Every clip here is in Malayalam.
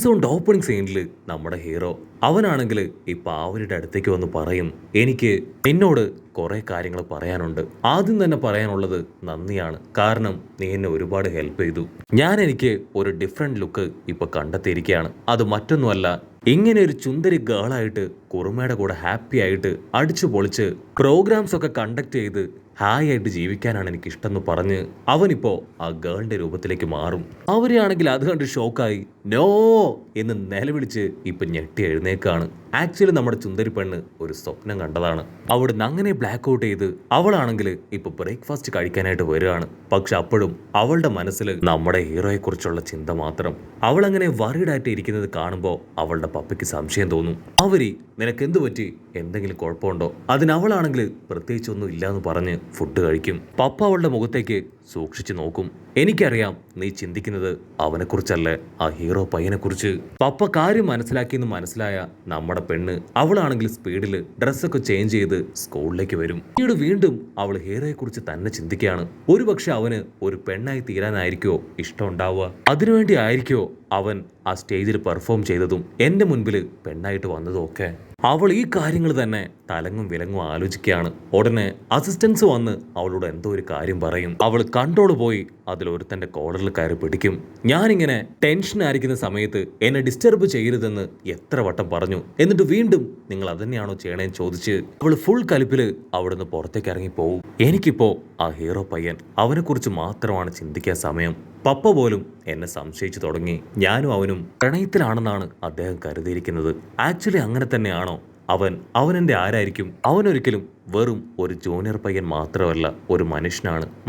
സോണ്ട് ഓപ്പണിംഗ് സീനിൽ നമ്മുടെ ഹീറോ അവനാണെങ്കിൽ ഈ പാവലിയുടെ അടുത്തേക്ക് വന്ന് പറയും, എനിക്ക് എന്നോട് കുറെ കാര്യങ്ങൾ പറയാനുണ്ട്. ആദ്യം തന്നെ പറയാനുള്ളത് നന്ദിയാണ്. കാരണം നീ എന്നെ ഒരുപാട് ഹെൽപ്പ് ചെയ്തു. എനിക്ക് ഒരു ഡിഫറെന്റ് ലുക്ക് ഇപ്പൊ കണ്ടെത്തിയിരിക്കുകയാണ്. അത് മറ്റൊന്നുമല്ല, ഇങ്ങനെ ഒരു ചുന്ദരി ഗേളായിട്ട് കുറുമയുടെ കൂടെ ഹാപ്പി ആയിട്ട് അടിച്ചു പൊളിച്ച് പ്രോഗ്രാംസ് ഒക്കെ കണ്ടക്ട് ചെയ്ത് ഹായ് ആയിട്ട് ജീവിക്കാനാണ് എനിക്ക് ഇഷ്ടം എന്ന് പറഞ്ഞ് അവനിപ്പോ ആ ഗേളിന്റെ രൂപത്തിലേക്ക് മാറും. അവരെയാണെങ്കിൽ അത് കണ്ട് ഷോക്കായി നോ എന്ന് നിലവിളിച്ച് ഇപ്പൊ ഞെട്ടി എഴുന്നേക്കാണ്. ആക്ച്വലി നമ്മുടെ ചുന്ദരി പെണ്ണ് ഒരു സ്വപ്നം കണ്ടതാണ്. അവിടുന്ന് അങ്ങനെ ബ്ലാക്ക് ഔട്ട് ചെയ്ത് അവളാണെങ്കിൽ ഇപ്പൊ ബ്രേക്ക്ഫാസ്റ്റ് കഴിക്കാനായിട്ട് വരികയാണ്. പക്ഷെ അപ്പോഴും അവളുടെ മനസ്സിൽ നമ്മുടെ ഹീറോയെ കുറിച്ചുള്ള ചിന്ത മാത്രം. അവൾ അങ്ങനെ വറീഡായിട്ട് ഇരിക്കുന്നത് കാണുമ്പോൾ അവളുടെ പപ്പയ്ക്ക് സംശയം തോന്നും. നിനക്ക് എന്തു പറ്റി, എന്തെങ്കിലും കുഴപ്പമുണ്ടോ? അതിനവളാണെങ്കിൽ പ്രത്യേകിച്ചൊന്നും ഇല്ലാന്ന് പറഞ്ഞ് ഫുഡ് കഴിക്കും. പപ്പ അവളുടെ മുഖത്തേക്ക് സൂക്ഷിച്ചു നോക്കും. എനിക്കറിയാം നീ ചിന്തിക്കുന്നത് അവനെക്കുറിച്ചല്ലേ, ആ ഹീറോ പയ്യനെ കുറിച്ച്. പപ്പ കാര്യം മനസ്സിലാക്കിയെന്ന് മനസ്സിലായ നമ്മുടെ പെണ്ണ് അവളാണെങ്കിൽ സ്പീഡിൽ ഡ്രസ്സൊക്കെ ചേഞ്ച് ചെയ്ത് സ്കൂളിലേക്ക് വരും. പിന്നീട് വീണ്ടും അവൾ ഹീറോയെ കുറിച്ച് തന്നെ ചിന്തിക്കുകയാണ്. ഒരുപക്ഷെ അവന് ഒരു പെണ്ണായി തീരാനായിരിക്കോ ഇഷ്ടം ഉണ്ടാവുക. അതിനുവേണ്ടി ആയിരിക്കോ അവൻ ആ സ്റ്റേജിൽ പെർഫോം ചെയ്തതും എന്റെ മുൻപിൽ പെണ്ണായിട്ട് വന്നതും ഒക്കെ. അവൾ ഈ കാര്യങ്ങൾ തന്നെ തലങ്ങും വിലങ്ങും ആലോചിക്കുകയാണ്. ഉടനെ അസിസ്റ്റൻസ് വന്ന് അവളോട് എന്തോ ഒരു കാര്യം പറയും. അവൾ കൺട്രോൾ പോയി അതിലൊരുത്തന്റെ കോളറിൽ കയറി പിടിക്കും. ഞാനിങ്ങനെ ടെൻഷൻ ആയിരിക്കുന്ന സമയത്ത് എന്നെ ഡിസ്റ്റർബ് ചെയ്യരുതെന്ന് എത്ര വട്ടം പറഞ്ഞു, എന്നിട്ട് വീണ്ടും നിങ്ങൾ അതന്നെയാണോ ചെയ്യണേന്ന് ചോദിച്ച് അവൾ ഫുൾ കലിപ്പില് അവിടുന്ന് പുറത്തേക്ക് ഇറങ്ങി പോവും. എനിക്കിപ്പോ ആ ഹീറോ പയ്യൻ അവനെക്കുറിച്ച് മാത്രമാണ് ചിന്തിക്കാൻ സമയം. പപ്പ പോലും എന്നെ സംശയിച്ചു തുടങ്ങി. ഞാനും അവനും പ്രണയത്തിലാണെന്നാണ് അദ്ദേഹം കരുതിയിരിക്കുന്നത്. ആക്ച്വലി അങ്ങനെ തന്നെയാണോ? അവനെന്റെ ആരായിരിക്കും? അവനൊരിക്കലും വെറും ഒരു ജൂനിയർ പയ്യൻ മാത്രമല്ല, ഒരു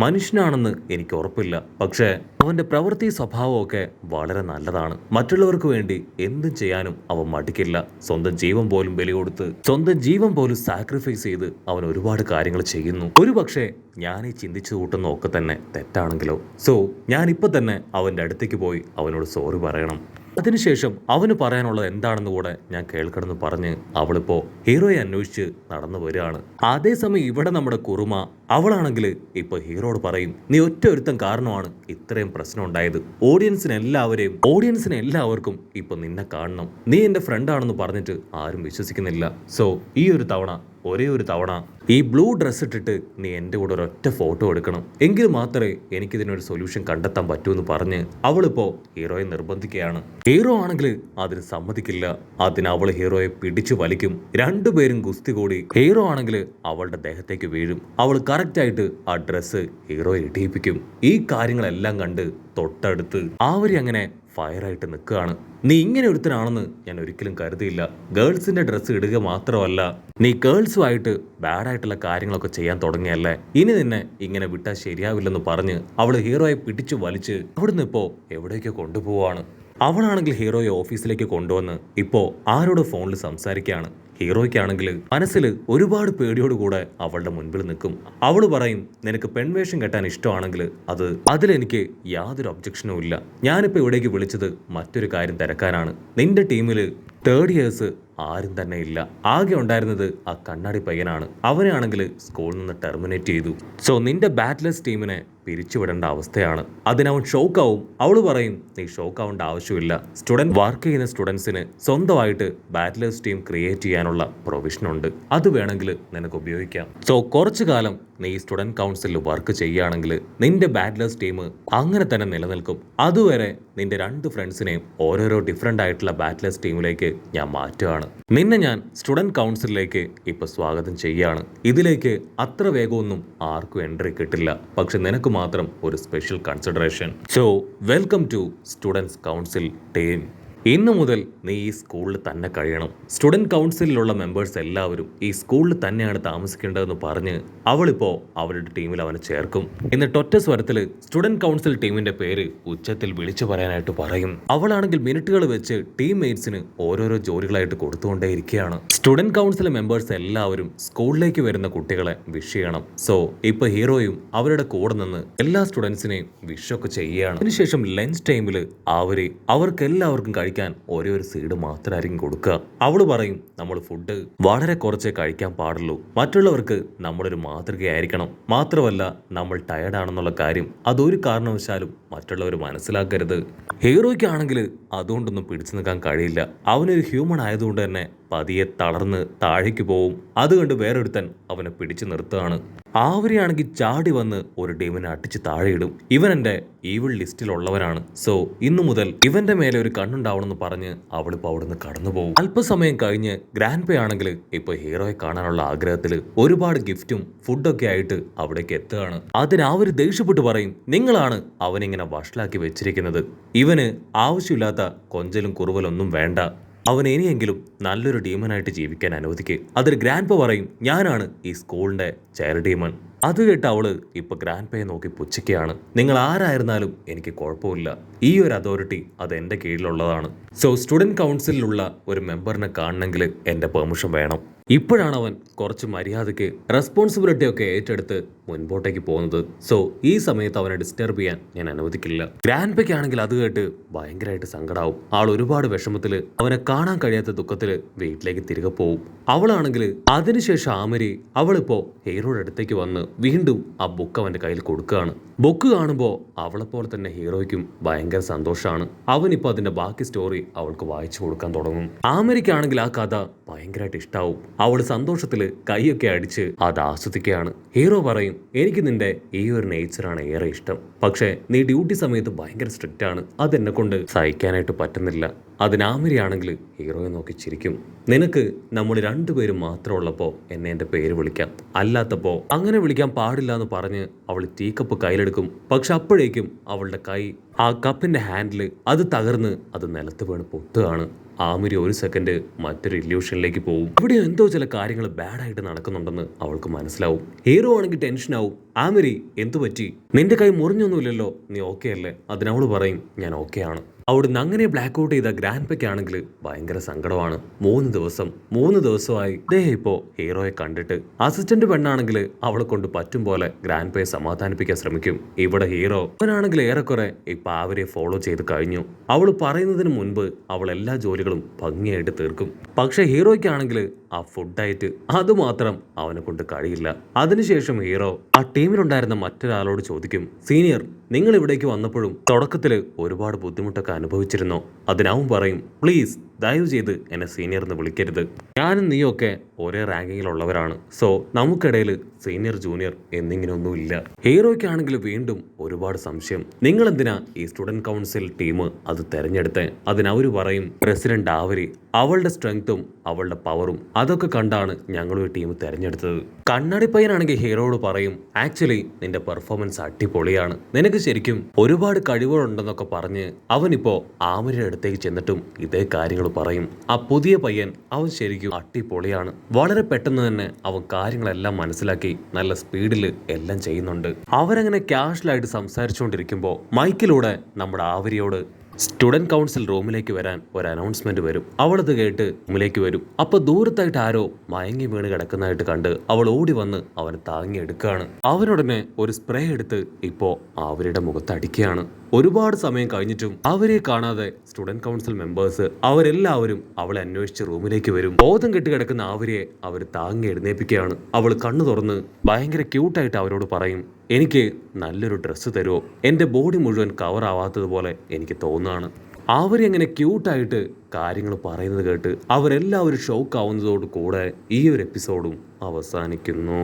മനുഷ്യനാണെന്ന് എനിക്ക് ഉറപ്പില്ല. പക്ഷേ അവന്റെ പ്രവൃത്തി സ്വഭാവമൊക്കെ വളരെ നല്ലതാണ്. മറ്റുള്ളവർക്ക് വേണ്ടി എന്തും ചെയ്യാനും അവൻ മടിക്കില്ല. സ്വന്തം ജീവൻ പോലും ബലി കൊടുത്ത്, സ്വന്തം ജീവൻ പോലും സാക്രിഫൈസ് ചെയ്ത് അവൻ ഒരുപാട് കാര്യങ്ങൾ ചെയ്യുന്നു. ഒരുപക്ഷെ ഞാൻ ഈ ചിന്തിച്ചു കൂട്ടുന്ന ഒക്കെ തന്നെ തെറ്റാണെങ്കിലോ? സോ ഞാനിപ്പോ തന്നെ അവന്റെ അടുത്തേക്ക് പോയി അവനോട് സോറി പറയണം. അതിനുശേഷം അവന് പറയാനുള്ളത് എന്താണെന്ന് കൂടെ ഞാൻ കേൾക്കണമെന്ന് പറഞ്ഞ് അവളിപ്പോ ഹീറോയെ അന്വേഷിച്ച് നടന്നു വരികയാണ്. അതേസമയം ഇവിടെ നമ്മുടെ കുറുമ അവളാണെങ്കിൽ ഇപ്പൊ ഹീറോയോട് പറയും, നീ ഒറ്റ ഒരുത്തം കാരണമാണ് ഇത്രയും പ്രശ്നം ഉണ്ടായത്. ഓഡിയൻസിന് എല്ലാവർക്കും ഇപ്പൊ നിന്നെ കാണണം. നീ എന്റെ ഫ്രണ്ട് ആണെന്ന് പറഞ്ഞിട്ട് ആരും വിശ്വസിക്കുന്നില്ല. സോ ഈ ഒരു തവണ, ഒരേ ഒരു തവണ ഈ ബ്ലൂ ഡ്രസ് ഇട്ടിട്ട് നീ എൻ്റെ കൂടെ ഒരൊറ്റ ഫോട്ടോ എടുക്കണം. എങ്കിൽ മാത്രമേ എനിക്കിതിനൊരു സൊല്യൂഷൻ കണ്ടെത്താൻ പറ്റൂ എന്ന് പറഞ്ഞ് അവളിപ്പോ ഹീറോയെ നിർബന്ധിക്കുകയാണ്. ഹീറോ ആണെങ്കിൽ അതിന് സമ്മതിക്കില്ല. അതിന് അവൾ ഹീറോയെ പിടിച്ചു വലിക്കും. രണ്ടുപേരും ഗുസ്തി കൂടി. ഹീറോ ആണെങ്കിൽ അവളുടെ ദേഹത്തേക്ക് വീഴും. അവൾ കറക്റ്റായിട്ട് ആ ഡ്രസ്സ് ഹീറോയെ ഇടിയിപ്പിക്കും. ഈ കാര്യങ്ങളെല്ലാം കണ്ട് തൊട്ടടുത്ത് ആവരി അങ്ങനെ ഫയറായിട്ട് നിൽക്കുകയാണ്. നീ ഇങ്ങനെ ഒരുത്തനാണെന്ന് ഞാൻ ഒരിക്കലും കരുതിയില്ല. ഗേൾസിന്റെ ഡ്രസ്സ് ഇടുക മാത്രമല്ല, നീ ഗേൾസുമായിട്ട് ബാഡായിട്ടുള്ള കാര്യങ്ങളൊക്കെ ചെയ്യാൻ തുടങ്ങിയല്ലേ. ഇനി നിന്നെ ഇങ്ങനെ വിട്ടാൽ ശരിയാവില്ലെന്ന് പറഞ്ഞ് അവള് ഹീറോയെ പിടിച്ചു വലിച്ച് അവിടുന്ന് ഇപ്പോ എവിടേക്കോ കൊണ്ടുപോവാണ്. അവളാണെങ്കിൽ ഹീറോയെ ഓഫീസിലേക്ക് കൊണ്ടുവന്ന് ഇപ്പോ ആരോട് ഫോണിൽ സംസാരിക്കുകയാണ്. ഹീറോയ്ക്കാണെങ്കിൽ മനസ്സിൽ ഒരുപാട് പേടിയോടുകൂടെ അവളുടെ മുൻപിൽ നിൽക്കും. അവള് പറയും, നിനക്ക് പെൺവേഷം കെട്ടാൻ ഇഷ്ടമാണെങ്കിൽ അതിലെനിക്ക് യാതൊരു ഒബ്ജക്ഷനും ഇല്ല. ഞാനിപ്പോ ഇവിടേക്ക് വിളിച്ചത് മറ്റൊരു കാര്യം തിരക്കാനാണ്. നിന്റെ ടീമില് തേർഡ് ഇയേഴ്സ് ആരും തന്നെ ഇല്ല. ആകെ ഉണ്ടായിരുന്നത് ആ കണ്ണാടി പയ്യനാണ്. അവനെയാണെങ്കിൽ സ്കൂളിൽ നിന്ന് ടെർമിനേറ്റ് ചെയ്തു. സോ നിന്റെ ബാറ്റ്ലെസ് ടീമിനെ പിരിച്ചുവിടേണ്ട അവസ്ഥയാണ്. അതിനവൻ ഷോക്കാവും. അവള് പറയും, നീ ഷോക്കാവേണ്ട ആവശ്യമില്ല. വർക്ക് ചെയ്യുന്ന സ്റ്റുഡൻസിന് സ്വന്തമായിട്ട് ബാറ്റ്ലേഴ്സ് ടീം ക്രിയേറ്റ് ചെയ്യാനുള്ള പ്രൊവിഷൻ ഉണ്ട്. അത് വേണമെങ്കിൽ നിനക്ക് ഉപയോഗിക്കാം. സോ കുറച്ചു കാലം നീ സ്റ്റുഡന്റ് കൗൺസിലിൽ വർക്ക് ചെയ്യുകയാണെങ്കിൽ നിന്റെ ബാറ്റ്ലേഴ്സ് ടീം അങ്ങനെ തന്നെ നിലനിൽക്കും. അതുവരെ നിന്റെ 2 ഫ്രണ്ട്സിനെയും ഓരോരോ ഡിഫറെന്റ് ആയിട്ടുള്ള ബാറ്റ്ലേഴ്സ് ടീമിലേക്ക് ഞാൻ മാറ്റുകയാണ്. നിന്നെ ഞാൻ സ്റ്റുഡന്റ് കൗൺസിലിലേക്ക് ഇപ്പൊ സ്വാഗതം ചെയ്യുകയാണ്. ഇതിലേക്ക് അത്ര വേഗമൊന്നും ആർക്കും എൻട്രി കിട്ടില്ല. പക്ഷെ നിനക്ക് മാത്രം ഒരു special consideration. So welcome to students council team. ഇന്നു മുതൽ നീ ഈ സ്കൂളിൽ തന്നെ കഴിയണം. സ്റ്റുഡന്റ് കൗൺസിലുള്ള മെമ്പേഴ്സ് എല്ലാവരും ഈ സ്കൂളിൽ തന്നെയാണ് താമസിക്കേണ്ടതെന്ന് പറഞ്ഞ് അവളിപ്പോ അവരുടെ ടീമിൽ അവനെ ചേർക്കും. എന്നിട്ട് ഒറ്റ സ്വരത്തിൽ സ്റ്റുഡന്റ് കൗൺസിൽ ടീമിന്റെ പേര് ഉച്ചത്തിൽ വിളിച്ചു പറയാനായിട്ട് പറയും. അവളാണെങ്കിൽ മിനിറ്റുകൾ വെച്ച് ടീംമേറ്റ്സിന് ഓരോരോ ജോലികളായിട്ട് കൊടുത്തുകൊണ്ടേയിരിക്കുകയാണ്. സ്റ്റുഡന്റ് കൗൺസിൽ മെമ്പേഴ്സ് എല്ലാവരും സ്കൂളിലേക്ക് വരുന്ന കുട്ടികളെ വിഷ് ചെയ്യണം. സോ ഇപ്പൊ ഹീറോയും അവരുടെ കൂടെ നിന്ന് എല്ലാ സ്റ്റുഡൻസിനെയും വിഷൊക്കെ ചെയ്യുകയാണ്. അതിനുശേഷം ലഞ്ച് ടൈമിൽ അവർക്കെല്ലാവർക്കും കഴിക്കാൻ ഒരേ ഒരു സീഡ് മാത്രമായിരിക്കും കൊടുക്കുക. അവള് പറയും, നമ്മൾ ഫുഡ് വളരെ കുറച്ചേ കഴിക്കാൻ പാടുള്ളൂ. മറ്റുള്ളവർക്ക് നമ്മളൊരു മാതൃകയായിരിക്കണം. മാത്രമല്ല നമ്മൾ ടയർഡ് ആണെന്നുള്ള കാര്യം അതൊരു കാരണവശാലും മറ്റുള്ളവർ മനസ്സിലാക്കരുത്. ഹീറോയ്ക്കാണെങ്കിൽ അതുകൊണ്ടൊന്നും പിടിച്ചു നിൽക്കാൻ കഴിയില്ല. അവനൊരു ഹ്യൂമൺ ആയതുകൊണ്ട് തന്നെ പതിയെ തളർന്ന് താഴേക്ക് പോവും. അത് കണ്ട് വേറൊരുത്തൻ അവനെ പിടിച്ചു നിർത്തുകയാണ്. ആവരെയാണെങ്കിൽ ചാടി വന്ന് ഒരു ഡീമനെ അടിച്ച് താഴെയിടും. ഇവൻ എൻ്റെ ഈവിൾ ലിസ്റ്റിലുള്ളവനാണ്. സോ ഇന്നു മുതൽ ഇവന്റെ മേലെ ഒരു കണ്ണുണ്ടാവണമെന്ന് പറഞ്ഞ് അവളിപ്പോൾ അവിടുന്ന് കടന്നു പോകും. അല്പസമയം കഴിഞ്ഞ് ഗ്രാൻഡ് പേ ആണെങ്കിൽ ഇപ്പൊ ഹീറോയെ കാണാനുള്ള ആഗ്രഹത്തിൽ ഒരുപാട് ഗിഫ്റ്റും ഫുഡൊക്കെ ആയിട്ട് അവിടേക്ക് എത്തുകയാണ്. അതിന് അവര് ദേഷ്യപ്പെട്ട് പറയും, നിങ്ങളാണ് അവനിങ്ങനെ വഷളാക്കി വെച്ചിരിക്കുന്നത്. ഇവന് ആവശ്യമില്ലാത്ത കൊഞ്ചലും കുറുവലൊന്നും വേണ്ട. അവൻ ഇനിയെങ്കിലും നല്ലൊരു ഡീമനായിട്ട് ജീവിക്കാൻ അനുവദിക്കുക. അതിൽ ഗ്രാൻഡ് പേ പറയും, ഞാനാണ് ഈ സ്കൂളിന്റെ ചെയർ ഡീമൺ. അത് കേട്ട് അവള് ഇപ്പൊ ഗ്രാൻഡ് പേയെ നോക്കി പുച്ഛിക്കുകയാണ്. നിങ്ങൾ ആരായിരുന്നാലും എനിക്ക് കുഴപ്പമില്ല. ഈ ഒരു അതോറിറ്റി അത് എൻ്റെ കീഴിലുള്ളതാണ്. സോ സ്റ്റുഡൻറ് കൗൺസിലുള്ള ഒരു മെമ്പറിനെ കാണണമെങ്കിൽ എൻ്റെ പെർമിഷൻ വേണം. ഇപ്പോഴാണ് അവൻ കുറച്ച് മര്യാദയ്ക്ക് റെസ്പോൺസിബിലിറ്റി ഒക്കെ ഏറ്റെടുത്ത് മുൻപോട്ടേക്ക് പോകുന്നത്. സോ ഈ സമയത്ത് അവനെ ഡിസ്റ്റർബ് ചെയ്യാൻ ഞാൻ അനുവദിക്കില്ല. ഗ്രാൻഡ് പേയ്ക്ക് ആണെങ്കിൽ അത് കേട്ട് ഭയങ്കരമായിട്ട് സങ്കടാവും. ആൾ ഒരുപാട് വിഷമത്തിൽ അവനെ കാണാൻ കഴിയാത്ത ദുഃഖത്തിൽ വീട്ടിലേക്ക് തിരികെ പോവും. അവളാണെങ്കിൽ അതിനുശേഷം ആമരി അവളിപ്പോ ഹീറോയുടെ അടുത്തേക്ക് വന്ന് വീണ്ടും ആ ബുക്ക് അവന്റെ കയ്യിൽ കൊടുക്കുകയാണ്. ബുക്ക് കാണുമ്പോൾ അവളെപ്പോലെ തന്നെ ഹീറോയ്ക്കും ഭയങ്കര സന്തോഷമാണ്. അവനിപ്പോൾ അതിന്റെ ബാക്കി സ്റ്റോറി അവൾക്ക് വായിച്ചു കൊടുക്കാൻ തുടങ്ങും. ആമരിക്കാണെങ്കിൽ ആ കഥ ഭയങ്കരമായിട്ട് ഇഷ്ടാവും. അവൾ സന്തോഷത്തിൽ കൈയൊക്കെ അടിച്ച് അത് ആസ്വദിക്കുകയാണ്. ഹീറോ പറയും, എനിക്ക് നിന്റെ ഈ ഒരു നേച്ചറാണ് ഏറെ ഇഷ്ടം. പക്ഷേ നീ ഡ്യൂട്ടി സമയത്ത് ഭയങ്കര സ്ട്രിക്റ്റ് ആണ്. അതെന്നെ കൊണ്ട് സഹിക്കാനായിട്ട് പറ്റുന്നില്ല. അതിനാമരിയാണെങ്കിൽ ഹീറോയെ നോക്കി ചിരിക്കും. നിനക്ക് നമ്മൾ രണ്ടുപേരും മാത്രം ഉള്ളപ്പോൾ എന്നെ എൻ്റെ പേര് വിളിക്കാം, അല്ലാത്തപ്പോൾ അങ്ങനെ വിളിക്കാൻ പാടില്ല എന്ന് പറഞ്ഞ് അവൾ ടീ കപ്പ് കയ്യിലെടുക്കും. പക്ഷെ അപ്പോഴേക്കും അവളുടെ കൈ ആ കപ്പിന്റെ ഹാൻഡിൽ അത് തകർന്ന് അത് നിലത്ത് വീണ് പൊട്ടുകയാണ്. ആമിരി ഒരു സെക്കൻഡ് മറ്റൊരു ഇല്യൂഷനിലേക്ക് പോകും. ഇവിടെ എന്തോ ചില കാര്യങ്ങൾ ബാഡായിട്ട് നടക്കുന്നുണ്ടെന്ന് അവൾക്ക് മനസ്സിലാവും. ഹീറോ ആണെങ്കിൽ ടെൻഷനാവും. ആമിരി എന്തു പറ്റി? നിന്റെ കൈ മുറിഞ്ഞൊന്നുമില്ലല്ലോ, നീ ഓക്കെ അല്ലേ? അതിനവള് പറയും, ഞാൻ ഓക്കെ ആണ്. അവിടുന്ന് അങ്ങനെ ബ്ലാക്ക് ഔട്ട് ചെയ്ത ഗ്രാൻഡ് പേയ്ക്ക് ആണെങ്കിൽ ഭയങ്കര സങ്കടമാണ്. 3 ദിവസമായി അദ്ദേഹം ഇപ്പോ ഹീറോയെ കണ്ടിട്ട്. അസിസ്റ്റന്റ് പെണ്ണാണെങ്കിൽ അവളെ കൊണ്ട് പറ്റും പോലെ ഗ്രാൻഡ് പേയെ സമാധാനിപ്പിക്കാൻ ശ്രമിക്കും. ഇവിടെ ഹീറോ അവനാണെങ്കിൽ ഏറെക്കുറെ ഇപ്പൊ അവരെ ഫോളോ ചെയ്ത് കഴിഞ്ഞു. അവൾ പറയുന്നതിന് മുൻപ് അവൾ എല്ലാ ജോലികളും ഭംഗിയായിട്ട് തീർക്കും. പക്ഷെ ഹീറോയ്ക്കാണെങ്കിൽ ആ ഫുഡ് ഡയറ്റ് അതുമാത്രം അവനെ കൊണ്ട് കഴിയില്ല. അതിനുശേഷം ഹീറോ ആ ടീമിലുണ്ടായിരുന്ന മറ്റൊരാളോട് ചോദിക്കും, സീനിയർ, നിങ്ങൾ ഇവിടേക്ക് വന്നപ്പോഴും തുടക്കത്തിൽ ഒരുപാട് ബുദ്ധിമുട്ടൊക്കെ അനുഭവിച്ചിരുന്നോ? അതിനാവും പറയും, പ്ലീസ് ദയവ് ചെയ്ത് എന്നെ സീനിയർ എന്ന് വിളിക്കരുത്. ഞാനും നീയൊക്കെ ഒരേ റാങ്കിങ്ങിലുള്ളവരാണ്. സോ നമുക്കിടയിൽ സീനിയർ ജൂനിയർ എന്നിങ്ങനെയൊന്നും ഇല്ല. ഹീറോയ്ക്കാണെങ്കിൽ വീണ്ടും ഒരുപാട് സംശയം. നിങ്ങൾ എന്തിനാ ഈ സ്റ്റുഡന്റ് കൗൺസിൽ ടീം അത് തെരഞ്ഞെടുത്തേ? അതിനവര് പറയും, പ്രസിഡന്റ് ആവരി അവളുടെ സ്ട്രെങ്ത്തും അവളുടെ പവറും അതൊക്കെ കണ്ടാണ് ഞങ്ങൾ ഈ ടീം തെരഞ്ഞെടുത്തത്. കണ്ണാടി പയ്യനാണെങ്കിൽ ഹീറോയോട് പറയും, ആക്ച്വലി നിന്റെ പെർഫോമൻസ് അടിപൊളിയാണ്. നിനക്ക് ശരിക്കും ഒരുപാട് കഴിവുകളുണ്ടെന്നൊക്കെ പറഞ്ഞ് അവനിപ്പോ ആമരിയുടെ അടുത്തേക്ക് ചെന്നിട്ടും ഇതേ കാര്യങ്ങൾ പറയും. ആ പുതിയ പയ്യൻ അവൻ ശരിക്കും അടിപൊളിയാണ്. വളരെ പെട്ടെന്ന് തന്നെ അവൻ കാര്യങ്ങളെല്ലാം മനസ്സിലാക്കി നല്ല സ്പീഡിൽ എല്ലാം ചെയ്യുന്നുണ്ട്. അവരങ്ങനെ കാഷ്വലായിട്ട് സംസാരിച്ചുകൊണ്ടിരിക്കുമ്പോൾ മൈക്കിലൂടെ നമ്മുടെ ആവരിയോട് സ്റ്റുഡന്റ് കൗൺസിൽ റൂമിലേക്ക് വരാൻ ഒരു അനൗൺസ്മെന്റ് വരും. അവളത് കേട്ട് റൂമിലേക്ക് വരും. അപ്പൊ ദൂരത്തായിട്ട് ആരോ മയങ്ങി വീണ് കിടക്കുന്നതായിട്ട് കണ്ട് അവൾ ഓടി വന്ന് അവനെ താങ്ങി എടുക്കുകയാണ്. അവനുടനെ ഒരു സ്പ്രേ എടുത്ത് ഇപ്പോ അവരുടെ മുഖത്ത് അടിക്കുകയാണ്. ഒരുപാട് സമയം കഴിഞ്ഞിട്ടും അവരെ കാണാതെ സ്റ്റുഡന്റ് കൗൺസിൽ മെമ്പേഴ്സ് അവരെല്ലാവരും അവളെ അന്വേഷിച്ച് റൂമിലേക്ക് വരും. ബോധം കെട്ടി കിടക്കുന്ന ആവരിയെ അവർ താങ്ങി എഴുന്നേൽപ്പിക്കുകയാണ്. അവൾ കണ്ണു തുറന്ന് ഭയങ്കര ക്യൂട്ടായിട്ട് അവരോട് പറയും, എനിക്ക് നല്ലൊരു ഡ്രസ്സ് തരുമോ? എൻ്റെ ബോഡി മുഴുവൻ കവർ ആവാത്തതുപോലെ എനിക്ക് തോന്നുകയാണ്. അവരെങ്ങനെ ക്യൂട്ടായിട്ട് കാര്യങ്ങൾ പറയുന്നത് കേട്ട് അവരെല്ലാവരും ഷോക്ക് ആവുന്നതോട് കൂടെ ഈ ഒരു എപ്പിസോഡും അവസാനിക്കുന്നു.